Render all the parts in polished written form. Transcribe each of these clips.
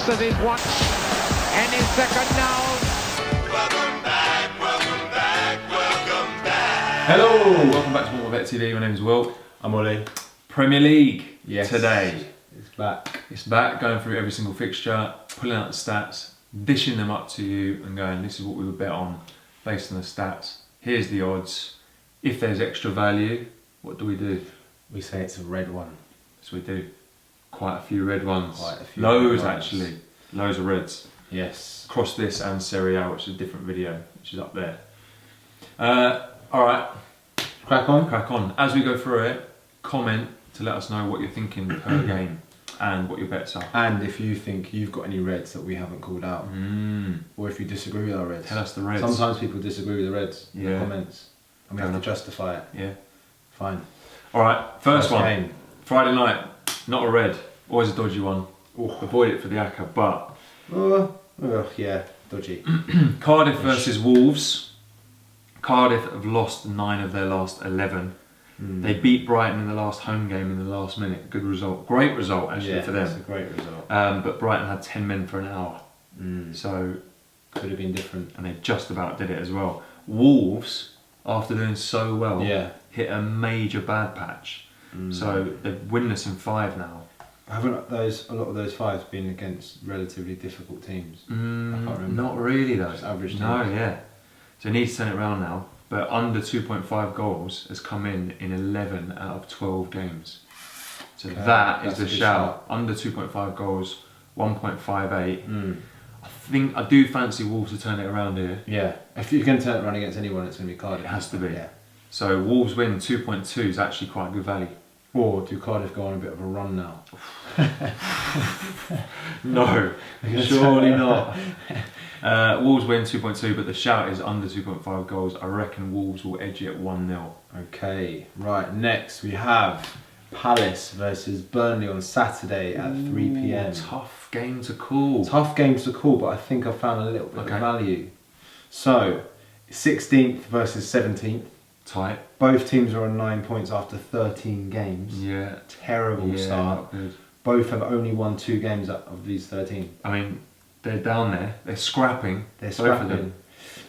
looks at his watch. Any second now. Welcome back, welcome back, welcome back. Hello, welcome back to WantMyBet TV. My name is Will. I'm Olly. Premier League Yes. today. It's back. It's back, going through every single fixture, pulling out the stats, dishing them up to you and going, this is what we would bet on based on the stats. Here's the odds. If there's extra value, what do we do? We say it's a red one. So we do. Quite a few red ones. Quite a few Loads red ones. actually. Loads of reds. Yes. Across this and Serie A, which is a different video, which is up there. Alright, Crack on. crack on. As we go through it, comment to let us know what you're thinking per game and what your bets are. And if you think you've got any reds that we haven't called out, or if you disagree with our reds. Tell us the reds. Sometimes people disagree with the reds in the Yeah. comments. And we have to justify it. Yeah. Fine. Alright, first one. game. Friday night, not a red. Always a dodgy one. Oh. Avoid it for the ACCA, but Yeah, dodgy. Cardiff versus Wolves. Cardiff have lost 9 of their last 11. They beat Brighton in the last home game in the last minute. Good result. Great result actually for them. It's a great result. But Brighton had 10 men for an hour. So, Could have been different. and they just about did it as well. Wolves, after doing so well, Yeah. hit a major bad patch. So they're winless in 5 now. Haven't a lot of those fives been against relatively difficult teams? I can't remember. Not really though. Just average No, teams. yeah. So he needs to turn it around now. But under 2.5 goals has come in 11 out of 12 games. So Okay, that is that's the a good shout. shout. Under 2.5 goals, 1.58. I do fancy Wolves to turn it around here. Yeah. If you can turn it around against anyone, it's going to be Cardiff. It has to be. Yeah. So Wolves win 2.2 is actually quite good value. Or do Cardiff go on a bit of a run now? No, surely not. Wolves win 2.2, but the shout is under 2.5 goals. I reckon Wolves will edge it 1-0. Okay, right, next we have Palace versus Burnley on Saturday at 3 p.m. Tough game to call. Tough games to call, but I think I found a little bit Okay. of value. So, 16th versus 17th. Tight. Both teams are on 9 points after 13 games. Yeah. Terrible start. Not good. Both have only won 2 games out of these 13. I mean, they're down there. They're scrapping. They're both of scrapping.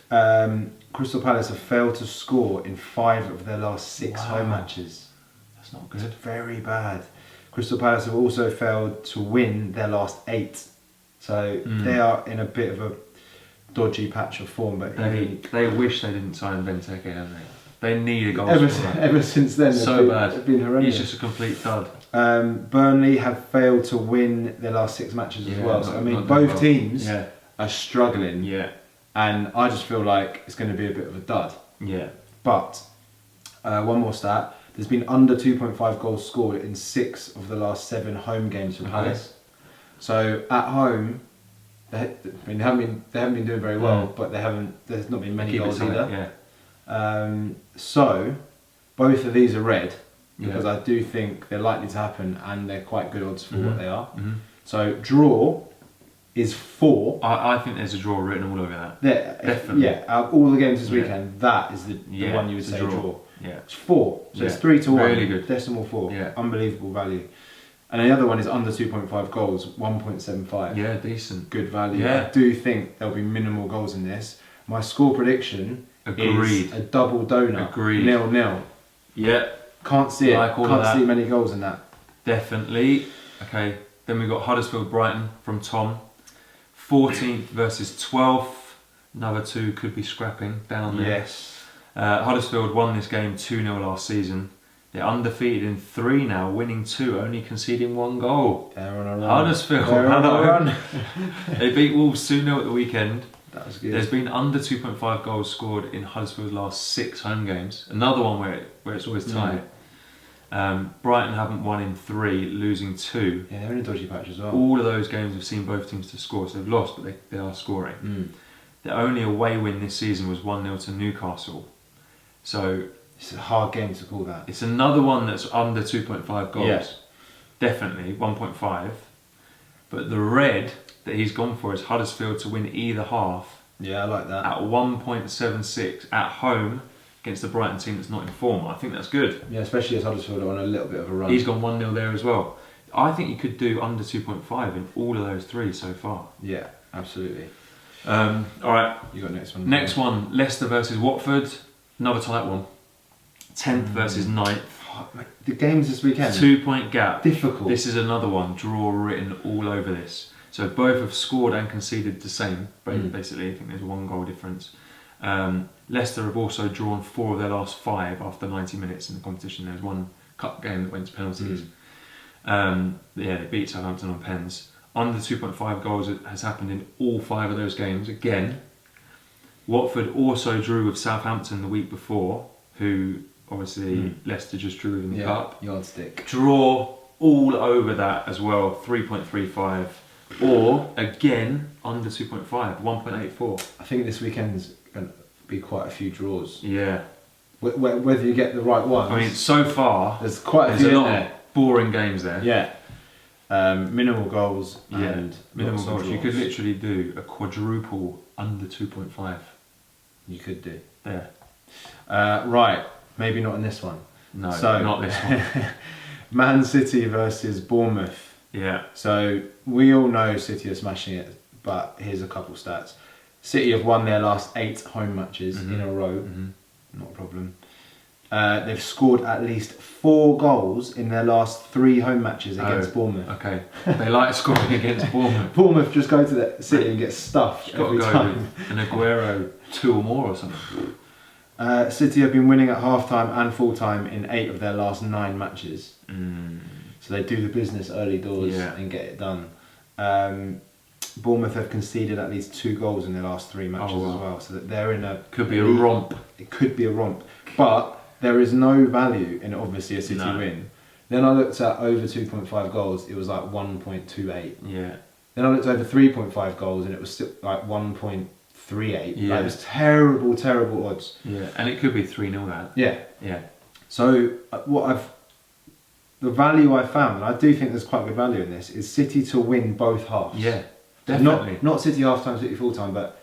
them. Crystal Palace have failed to score in 5 of their last 6 Wow. home matches. That's not It's good. very bad. Crystal Palace have also failed to win their last 8. So they are in a bit of a dodgy patch of form. But They wish they didn't sign Benteke, don't they? They need a goal ever scorer. since then, So bad. They've been horrendous. He's just a complete dud. Burnley have failed to win their last 6 matches as Yeah, well. not- So I mean, not both done well. teams Yeah. are struggling. Yeah. And I just feel like it's going to be a bit of a dud. Yeah. But one more stat: there's been under 2.5 goals scored in 6 of the last 7 home games for Palace. So at home, they haven't been doing very well, but there's not been many Keep it goals tight, either. Yeah. So both of these are red because Yeah. I do think they're likely to happen, and they're quite good odds for what they are. Mhm. So draw is 4. I think there's a draw written all over that. Definitely. Yeah, out of all the games this Yeah. weekend, that is the Yeah, one you would it's a say draw. draw. Yeah. It's 4, so it's Yeah. 3 to 1. Really good. Decimal 4. Yeah. Unbelievable value. And the other one is under 2.5 goals, 1.75. Yeah, decent. Good value. Yeah. I do think there'll be minimal goals in this. My score prediction Agreed. is a double donut. Agreed. 0-0. Yeah, Can't see it. Like all of Can't that. see many goals in that. definitely. Okay, then we've got Huddersfield Brighton from Tom. 14th versus 12th. Another 2 could be scrapping down there. Yes. Huddersfield won this game 2-0 last season. They're undefeated in 3 now, winning 2, only conceding 1 goal. They're on a run. Huddersfield, They're on hello. a run. They beat Wolves 2-0 at the weekend. That was good. There's been under 2.5 goals scored in Huddersfield's last 6 home games. Another one where it's always tight. Brighton haven't won in 3, losing 2. Yeah, they're in a dodgy patch as well. All of those games have seen both teams to score, so they've lost, but they are scoring. Their only away win this season was 1-0 to Newcastle. So It's a hard game to call that. it's another one that's under 2.5 goals. Yeah. Definitely, 1.5. But the red that he's gone for is Huddersfield to win either half Yeah, I like that. at 1.76 at home against the Brighton team that's not in form. I think that's good. Yeah, especially as Huddersfield are on a little bit of a run. He's gone 1-0 there as well. I think you could do under 2.5 in all of those three so far. Yeah, absolutely. All right, You got next one. next one, Leicester versus Watford. Another tight one. 10th versus 9th. Oh, mate, the games this weekend. 2-point gap. Difficult. This is another one. Draw written all over this. So both have scored and conceded the same, basically. I think there's 1 goal difference. Leicester have also drawn 4 of their last 5 after 90 minutes in the competition. There was one cup game that went to penalties. They beat Southampton on pens. Under 2.5 goals has happened in all 5 of those games. Again, Watford also drew with Southampton the week before, who obviously Leicester just drew in the cup. Yardstick. Draw all over that as well, 3.35. Or, again, under 2.5, 1.84. I think this weekend's going to be quite a few draws. Yeah. Whether you get the right ones. I mean, so far, there's quite a there's few a in lot there. of boring games there. Yeah. Minimal goals and minimal lots of goals. You draws. could literally do a quadruple under 2.5. You could do. There. Right. Maybe not in this one. No, So- not this one. Man City versus Bournemouth. Yeah. So we all know City are smashing it, but here's a couple stats. City have won their last 8 home matches in a row. Not a problem. They've scored at least 4 goals in their last 3 home matches against Bournemouth. Okay. They like scoring against Bournemouth. Bournemouth just go to the City and get stuffed You've got every to go time. with an Aguero 2 or more or something. City have been winning at half-time and full-time in 8 of their last 9 matches. So they do the business early doors and get it done. Bournemouth have conceded at least 2 goals in their last 3 matches as well. So that they're in a... Could be a romp. It could be a romp. But there is no value in obviously a City win. Then I looked at over 2.5 goals, it was like 1.28. Yeah. Then I looked over 3.5 goals and it was still like 1.38. Yeah. Like, it was terrible, terrible odds. Yeah. And it could be 3-0 that. Yeah. Yeah. So the value I found, and I do think there's quite good value in this, is City to win both halves. Yeah. Definitely. Not City half time, City full time, but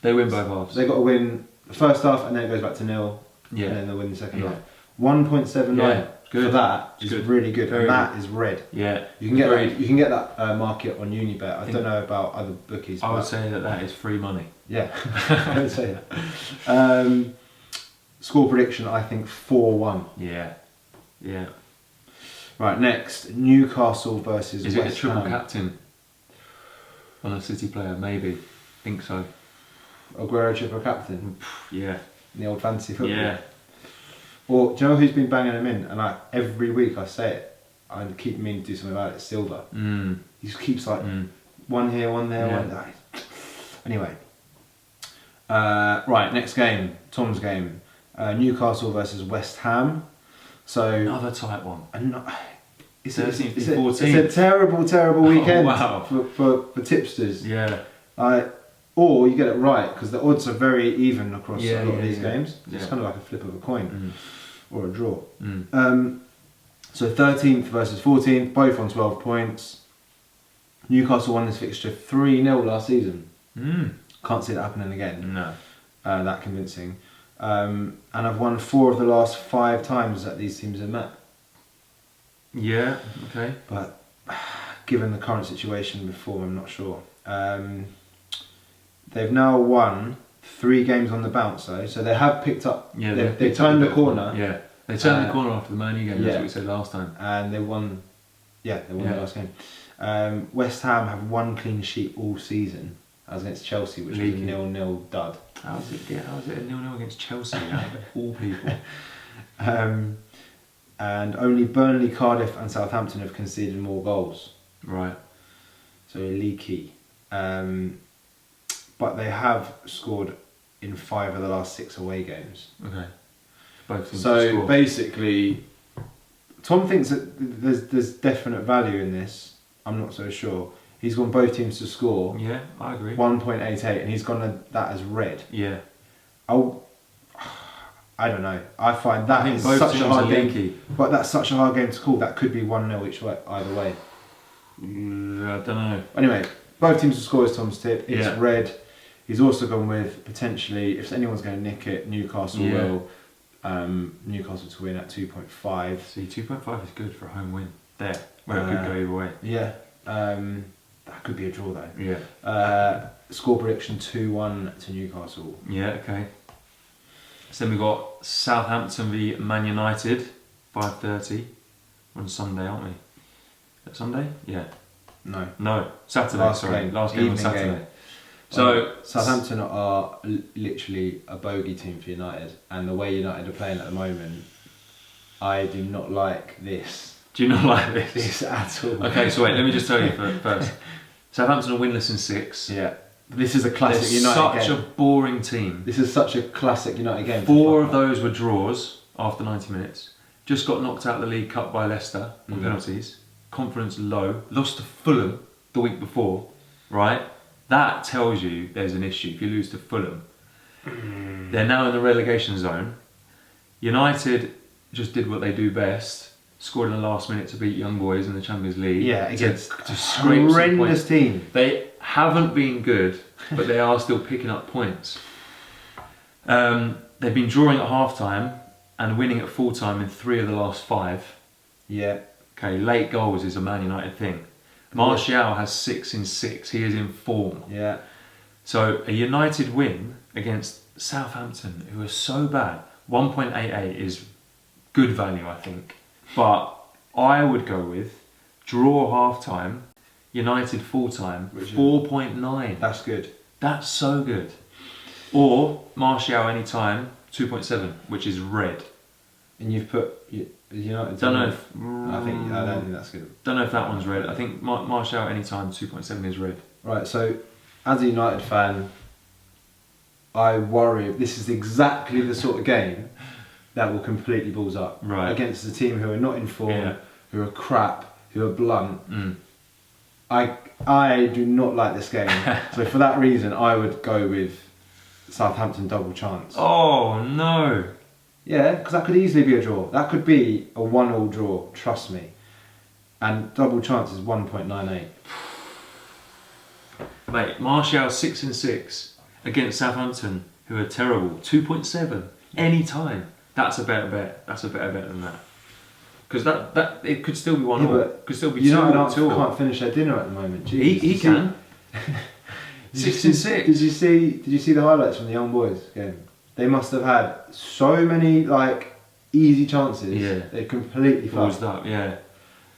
They win both halves. they got to win the first half and then it goes back to 0. Yeah. And then they'll win the second Yeah. half. 1.79 Yeah, good. for that is Good. really good, Very and that is red. Yeah. You can get Agreed. that, you can get that market on Unibet. I don't know about other bookies. I would but say that is free money. yeah, I would say that. Score prediction, I think 4-1. Yeah. Yeah. Right, next Newcastle versus Is it a West triple Ham. captain on a City player? Maybe. Think so. Aguero triple captain Yeah. in the old fantasy football. Yeah. Or do you know who's been banging him in? And like every week I say it, I keep meaning to do something about it. Silva. He just keeps like one here, one there, one there. Anyway. Right, next game, Tom's game. Newcastle versus West Ham. So Another tight one. it's 13th, a 14th. it's a terrible, terrible weekend wow. for tipsters. Yeah. Or you get it right because the odds are very even across Yeah, a lot of yeah, these yeah. games. It's Yeah. kind of like a flip of a coin or a draw. Mm. So 13th versus 14th, both on 12 points. Newcastle won this fixture 3-0 last season. Can't see that happening again. No. That convincing. And I've won 4 of the last 5 times that these teams have met. Yeah. Okay. But given the current situation with form, I'm not sure. They've now won 3 games on the bounce though, so they have picked up. Yeah. They turned the corner. Yeah. They turned the corner after the Man U game. That's yeah. what we said last time. And they won. Yeah, they won the last game. West Ham have 1 clean sheet all season. That was against Chelsea, which was a 0-0 dud. How was it a 0-0 against Chelsea? Out of all people. And only Burnley, Cardiff, and Southampton have conceded more goals. Right. So leaky. But they have scored in 5 of the last 6 away games. Okay. Both teams So score. basically, Tom thinks that there's definite value in this. I'm not so sure. He's gone both teams to score. Yeah, I agree. 1.88, and he's gone that as red. Yeah. I don't know. I find that I think is both such teams a hard are game. leaky. But that's such a hard game to call. That could be 1-0 each way, either way. I don't know. Anyway, both teams to score is Tom's tip. It's Yeah. red. He's also gone with potentially, if anyone's going to nick it, Newcastle will. Newcastle to win at 2.5. See, 2.5 is good for a home win. there, where it could go either way. Yeah. That could be a draw though. Yeah. Score prediction 2-1 to Newcastle. Yeah, okay. So then we've got Southampton v Man United, 5:30. We're on Sunday, aren't we? Is that Sunday? Yeah. No, Saturday, Last sorry. game. Last game on Evening Saturday. game. So Southampton are literally a bogey team for United, and the way United are playing at the moment, I do not like this. do you not like this? This at all. Okay, so wait, let me just tell you first. Southampton are winless in 6. Yeah. This is a classic They're United such game. a boring team. This is such a classic United game. 4 of those were draws after 90 minutes. Just got knocked out of the League Cup by Leicester on penalties. Confidence low. Lost to Fulham the week before, right? That tells you there's an issue if you lose to Fulham. They're now in the relegation zone. United just did what they do best. Scored in the last minute to beat Young Boys in the Champions League. Yeah, against to a scrape some horrendous points. team. They haven't been good, but they are still picking up points. They've been drawing at half-time and winning at full-time in 3 of the last 5. Yeah. Okay, late goals is a Man United thing. Martial has 6 in 6. He is in form. Yeah. So a United win against Southampton, who are so bad, 1.88 is good value, I think. But I would go with draw half-time, United full-time, 4.9. That's good. That's so good. Or Martial anytime, 2.7, which is red. And you've put United. Don't know if I don't think that's good. Don't know if that one's red. I think Martial anytime 2.7 is red. Right. So, as a United fan, I worry. This is exactly the sort of game that will completely balls up. Right. Against a team who are not in form, Yeah. who are crap, who are blunt. I do not like this game. So for that reason, I would go with Southampton double chance. Oh no! Yeah, because that could easily be a draw. That could be a 1-1 draw. Trust me. And double chance is 1.98. Mate, Martial 6 in 6 against Southampton, who are terrible. 2.7 anytime. That's a better bet. That's a better bet than that. Because that it could still be 1-1. Could still be 2-2. United can't finish their dinner at the moment. Jeez. He can. 6 in 6. Did you see the highlights from the Young Boys game? They must have had so many easy chances. Yeah. They completely Balls fucked. up, yeah.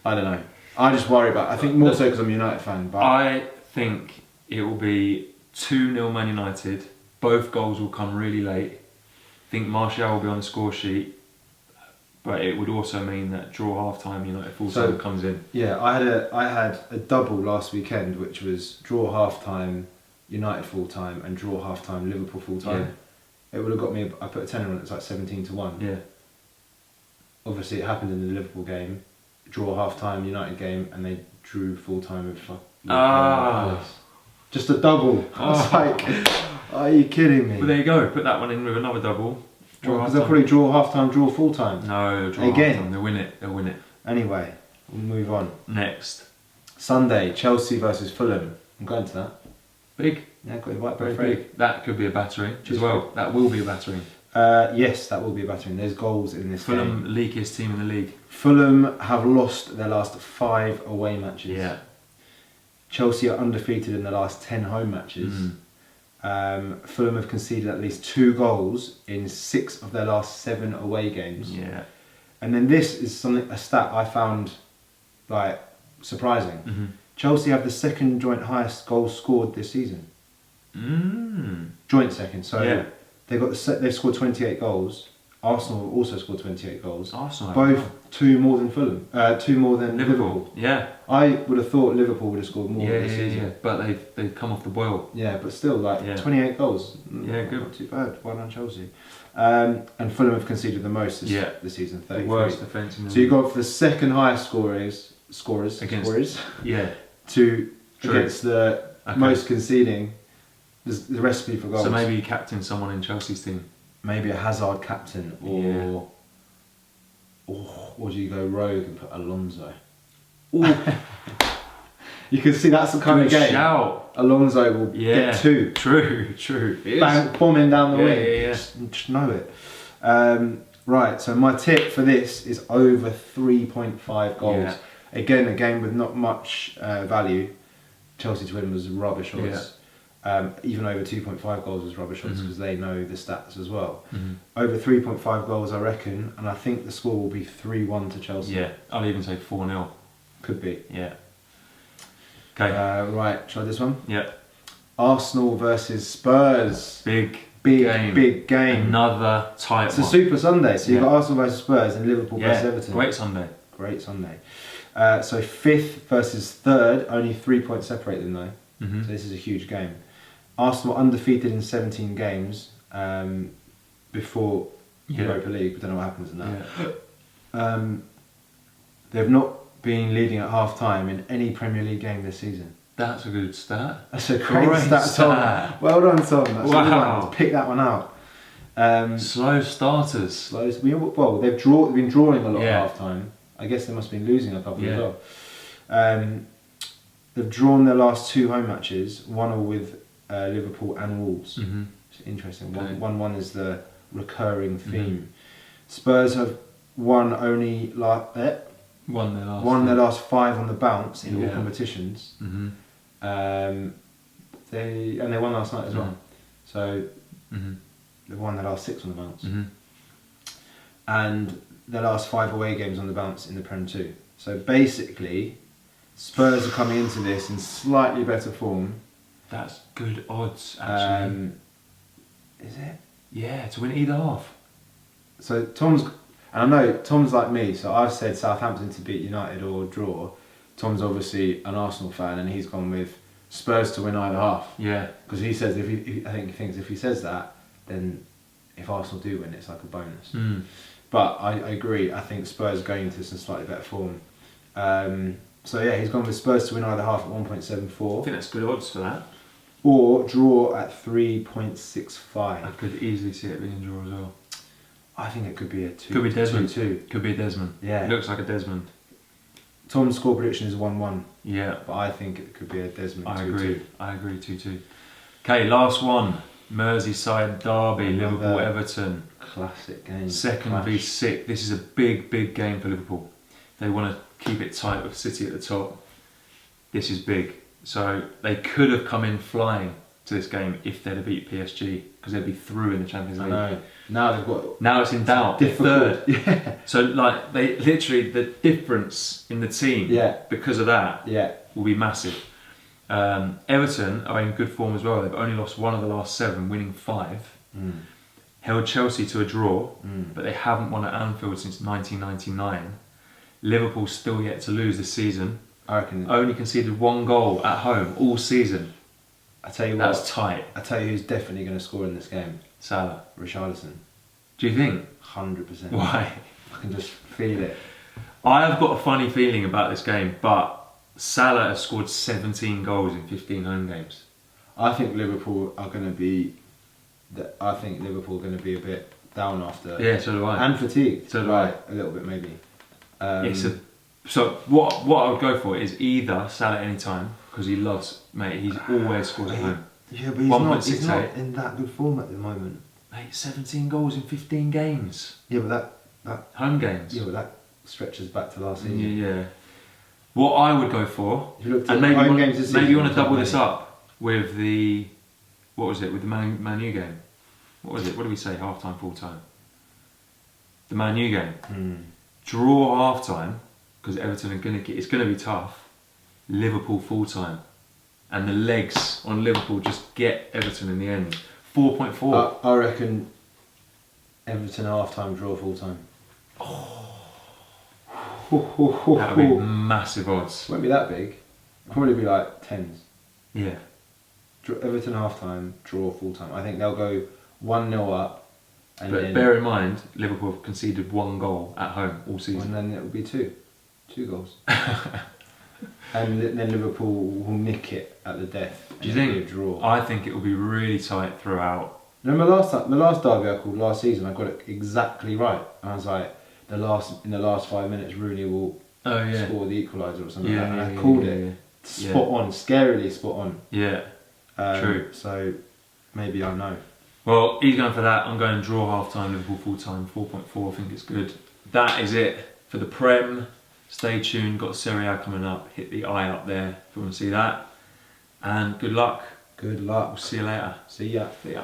I don't know. I just worry about. I think more so because I'm a United fan. But I think it will be 2-0 Man United. Both goals will come really late. I think Martial will be on the score sheet. But it would also mean that draw half-time, United full-time comes in. yeah, I had a double last weekend, which was draw half-time, United full-time, and draw half-time, Liverpool full-time. It would have got me. I put a tenner on it. It's like 17-1. Yeah. Obviously, it happened in the Liverpool game. Draw half-time, United game, and they drew full-time with Palace. Just a double. I was like, are you kidding me? Well, there you go. Put that one in with another double. Because they'll probably draw half-time, draw full-time. No, they'll draw Again. half-time. They'll win it. They'll win it. Anyway, we'll move on. Next. Sunday, Chelsea versus Fulham. I'm going to that. Big. Yeah, got it right. Very Very big. That could be a battering as Cheers, well. That will be a battering. Yes, that will be a battering. There's goals in this Fulham, game. leakiest team in the league. Fulham have lost their last 5 away matches. Yeah. Chelsea are undefeated in the last 10 home matches. Fulham have conceded at least 2 goals in 6 of their last 7 away games. Yeah. And then this is a stat I found surprising. Chelsea have the second joint highest goals scored this season. Joint second. So Yeah. they've scored 28 goals. Arsenal have also scored 28 goals. Arsenal. Both 2 more than Fulham. 2 more than Liverpool. Yeah. I would have thought Liverpool would have scored more this season. Yeah. But they've come off the boil. Yeah, but still, 28 goals. Yeah, good. Not too bad. Well done, Chelsea. And Fulham have conceded the most this season, 33. The worst defence in the So you league. got for the second highest scorers Yeah. against the most conceding. There's the recipe for goals. So maybe you captain someone in Chelsea's team. Maybe a Hazard captain, or do you go rogue and put Alonso? You can see that's the kind Good of game. shout. Alonso will get 2. True. It is. Bang, bombing down the wing. Yeah. Just know it. Right, so my tip for this is over 3.5 goals. Yeah. Again, a game with not much value. Chelsea to win was rubbish odds. Even over 2.5 goals was rubbish odds because they know the stats as well. Over 3.5 goals, I reckon, and I think the score will be 3-1 to Chelsea. Yeah, I'll even say 4-0. Could be. Yeah. Okay. Right, shall I do this one? Yeah. Arsenal versus Spurs. Big game. Another tight It's one. a Super Sunday, so you've Yeah. got Arsenal versus Spurs and Liverpool versus Everton. Great Sunday. Great Sunday. So 5th versus 3rd, only 3 points separate them though. So this is a huge game. Arsenal undefeated in 17 games before Europa League. We don't know what happens in that. Yeah. They've not been leading at half time in any Premier League game this season. That's a good stat. That's a great stat, Tom. Well done, Tom. That's a good one. Pick that one out. Slow starters. Well, they've been drawing a lot at half time. I guess they must have been losing a couple as well. They've drawn their last 2 home matches, 1-1 with Liverpool and Wolves. It's interesting. Okay. 1-1 is the recurring theme. Spurs have won their last 5 on the bounce in all competitions. They won last night as well. So they've won their last 6 on the bounce. And their last 5 away games on the bounce in the Prem too. So basically, Spurs are coming into this in slightly better form. That's good odds, actually. Is it? Yeah, to win either half. So and I know Tom's like me, so I've said Southampton to beat United or draw. Tom's obviously an Arsenal fan, and he's gone with Spurs to win either half. Yeah. Because he says I think he thinks if he says that, then if Arsenal do win, it's like a bonus. But I agree. I think Spurs are going into some slightly better form. So yeah, he's gone with Spurs to win either half at 1.74. I think that's good odds for that. Or draw at 3.65. I could easily see it being a draw as well. I think it could be a 2. Could be Desmond. 2-2. Could be a Desmond. Yeah. It looks like a Desmond. Tom's score prediction is 1-1. Yeah. But I think it could be a Desmond 2-2. I agree 2-2. Okay, last one. Merseyside derby, Liverpool Everton. Classic game. Second v 6. This is a big game for Liverpool. They want to keep it tight with City at the top. This is big. So they could have come in flying to this game if they'd have beat PSG, because they'd be through in the Champions League. I know. Now they've got. Now it's in doubt. Difficult. Third. Yeah. So like they literally the difference in the team. Because of that. Will be massive. Everton are in good form as well. They've only lost 1 of the last 7, winning 5. Held Chelsea to a draw, but they haven't won at Anfield since 1999. Liverpool still yet to lose this season. I reckon. Only conceded 1 goal at home all season. I tell you That's tight. I tell you who's definitely going to score in this game. Salah. Richarlison. Do you think? 100%. Why? I can just feel it. I have got a funny feeling about this game, but Salah has scored 17 goals in 15 home games. I think Liverpool are going to be. I think Liverpool are going to be a bit down after. Yeah, so do I. And fatigued. So do I. A little bit maybe. So what I would go for is either Salah any time, because he loves, mate. He's always scored at home. Yeah, but he's not in that good form at the moment. Mate, 17 goals in 15 games. Yeah, but that home games. Yeah, but that stretches back to last season. Yeah. What I would go for, if you looked at and maybe home games this season, you want to double this up with the, what was it, with the Man U game? What was it? What did we say? Half time, full time. The Man U game. Draw half time, because Everton are it's going to be tough. Liverpool full time, and the legs on Liverpool just get Everton in the end. 4.4. I reckon Everton half time, draw full time. That would be massive odds. Won't be that big. Probably be like 10s. Yeah. Everton half time, draw full time. I think they'll go 1-0 up. But then, bear in mind, Liverpool have conceded 1 goal at home all season. And then it will be 2 goals. And then Liverpool will nick it at the death. Do you think? It'll be a draw. I think it will be really tight throughout. Remember the last derby I called last season, I got it exactly right. And I was like, in the last 5 minutes, Rooney will score the equaliser or something like that. And I called it spot on, scarily spot on. Yeah, true. So maybe I know. Well, he's going for that. I'm going draw half time, Liverpool full time, 4.4. I think it's good. That is it for the Prem. Stay tuned, got Serie A coming up. Hit the eye up there if you want to see that. And good luck. Good luck. We'll see you later. See ya. See ya.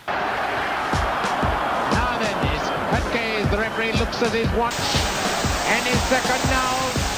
Now then, it's Petke, the referee looks at his watch. And his second now.